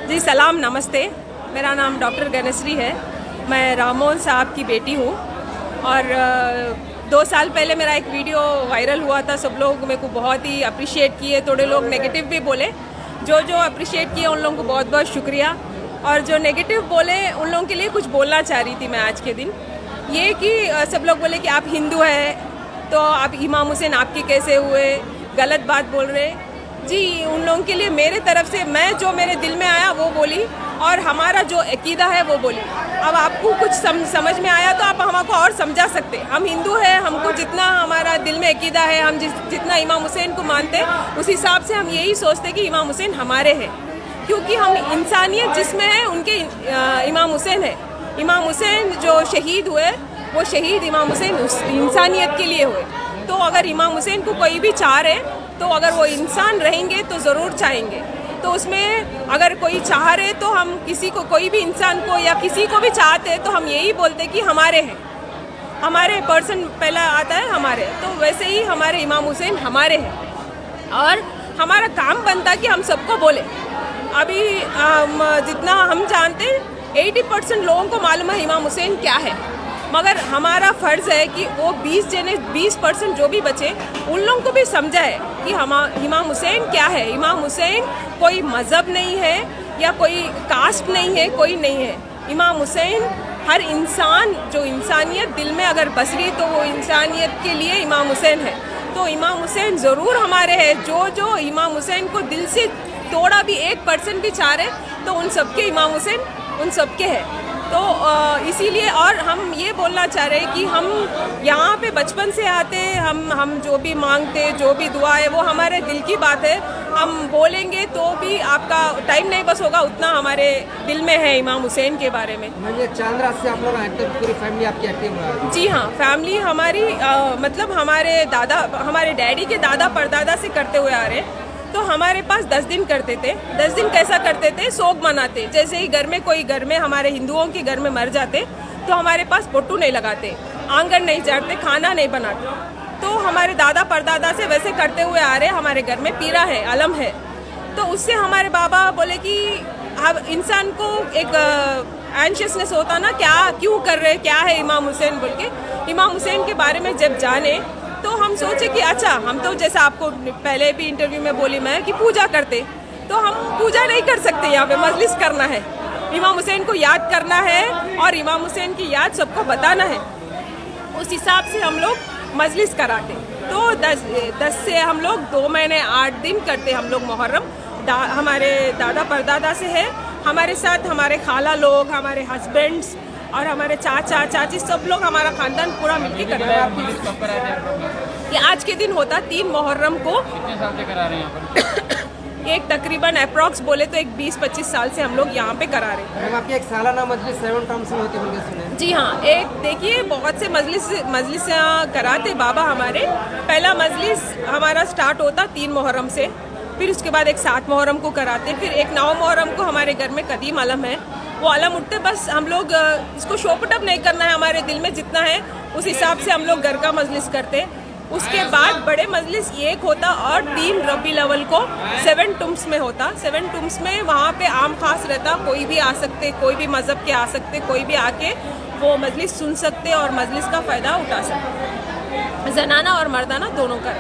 जी सलाम नमस्ते। मेरा नाम डॉक्टर गणश्री है। मैं राममोहन साहब की बेटी हूँ और 2 साल पहले मेरा एक वीडियो वायरल हुआ था। सब लोग मेरे को बहुत ही अप्रिशिएट किए, थोड़े लोग नेगेटिव भी बोले। जो अप्रिशिएट किए उन लोगों को बहुत बहुत शुक्रिया, और जो नेगेटिव बोले उन लोगों के लिए कुछ बोलना चाह रही थी मैं आज के दिन। ये कि सब लोग बोले कि आप हिंदू हैं तो आप इमाम हुसैन आपके कैसे हुए, गलत बात बोल रहे। जी उन लोगों के लिए मेरे तरफ से मैं जो मेरे दिल में आया वो बोली, और हमारा जो अकीदा है वो बोली। अब आपको कुछ समझ में आया तो आप हमको और समझा सकते। हम हिंदू हैं, हमको जितना हमारा दिल में अकीदा है, हम जितना इमाम हुसैन को मानते हैं उस हिसाब से हम यही सोचते कि इमाम हुसैन हमारे हैं, क्योंकि हम इंसानियत जिसमें है उनके इमाम हुसैन है। इमाम हुसैन जो शहीद हुए वो शहीद इमाम हुसैन उस इंसानियत के लिए हुए। तो अगर इमाम हुसैन को कोई भी चाह रहे तो अगर वो इंसान रहेंगे तो ज़रूर चाहेंगे। तो उसमें अगर कोई चाह रहे तो हम किसी को, कोई भी इंसान को या किसी को भी चाहते तो हम यही बोलते कि हमारे हैं, हमारे पर्सन पहला आता है हमारे। तो वैसे ही हमारे इमाम हुसैन हमारे हैं और हमारा काम बनता कि हम सबको बोले। अभी जितना हम जानते 80% लोगों को मालूम है इमाम हुसैन क्या है, मगर हमारा फ़र्ज़ है कि वो 20% जो भी बचे उन लोगों को भी समझा है कि इमाम हुसैन क्या है। इमाम हुसैन कोई मज़हब नहीं है या कोई कास्ट नहीं है, कोई नहीं है। इमाम हुसैन हर इंसान, जो इंसानियत दिल में अगर बस रही तो वो इंसानियत के लिए इमाम हुसैन है। तो इमाम हुसैन ज़रूर हमारे हैं। जो इमाम हुसैन को दिल से थोड़ा भी 1% भी चाह रहे तो उन सबके इमाम हुसैन उन सबके हैं। तो इसीलिए और हम ये बोलना चाह रहे हैं कि हम यहाँ पे बचपन से आते, हम जो भी मांगते, जो भी दुआ है वो हमारे दिल की बात है। हम बोलेंगे तो भी आपका टाइम नहीं बस होगा, उतना हमारे दिल में है इमाम हुसैन के बारे में। चांद रात से आप लोग पूरी फैमिली आपकी एक्टिव है? जी हाँ, फैमिली हमारी मतलब हमारे डैडी के दादा परदादा से करते हुए आ रहे हैं। तो हमारे पास 10 दिन करते थे। 10 दिन कैसा करते थे, सोग मनाते। जैसे ही घर में हमारे हिंदुओं के घर में मर जाते तो हमारे पास पोट्टू नहीं लगाते, आंगन नहीं झाड़ते, खाना नहीं बनाते। तो हमारे दादा परदादा से वैसे करते हुए आ रहे। हमारे घर में पीरा है, अलम है। तो उससे हमारे बाबा बोले कि अब इंसान को एक एंशियसनेस होता ना, क्यों कर रहे, क्या है इमाम हुसैन बोल के। इमाम हुसैन के बारे में जब जाने तो हम सोचे कि अच्छा, हम तो जैसा आपको पहले भी इंटरव्यू में बोली मैं कि पूजा करते, तो हम पूजा नहीं कर सकते। यहाँ पे मजलिस करना है, इमाम हुसैन को याद करना है और इमाम हुसैन की याद सबको बताना है। उस हिसाब से हम लोग मजलिस कराते। तो 10 से हम लोग 2 महीने 8 दिन करते हम लोग मुहर्रम। हमारे दादा परदादा से है, हमारे साथ हमारे खाला लोग, हमारे हस्बैंड्स और हमारे चाचा चाची, सब लोग, हमारा खानदान पूरा मिलकर कर रहा है। ये आज के दिन होता 3 मुहर्रम को। कितने साल से करा रहे हैं यहाँ पर? एक तकरीबन अप्रॉक्स बोले तो एक 20-25 साल से हम लोग यहाँ पे करा रहे हैं। आपकी एक सालाना मजलिस 7 टर्म्स में होती है सुने? जी हाँ, एक देखिए बहुत से मजलिस कराते बाबा हमारे। पहला मजलिस हमारा स्टार्ट होता 3 मुहर्रम से, फिर उसके बाद एक 7 मुहर्रम को कराते, फिर एक 9 मुहर्रम को हमारे घर में कदीम अलम है, वो अलम उठते। बस हम लोग इसको शोपटअप नहीं करना है, हमारे दिल में जितना है उस हिसाब से हम लोग घर का मजलिस करते। उसके बाद बड़े मजलिस एक होता और 3 रबीउल अव्वल को 7 टुम्स में होता। 7 टुम्स में वहाँ पे आम खास रहता, कोई भी आ सकते, कोई भी मज़हब के आ सकते, कोई भी आके वो मजलिस सुन सकते और मजलिस का फ़ायदा उठा सकते, जनाना और मर्दाना दोनों का।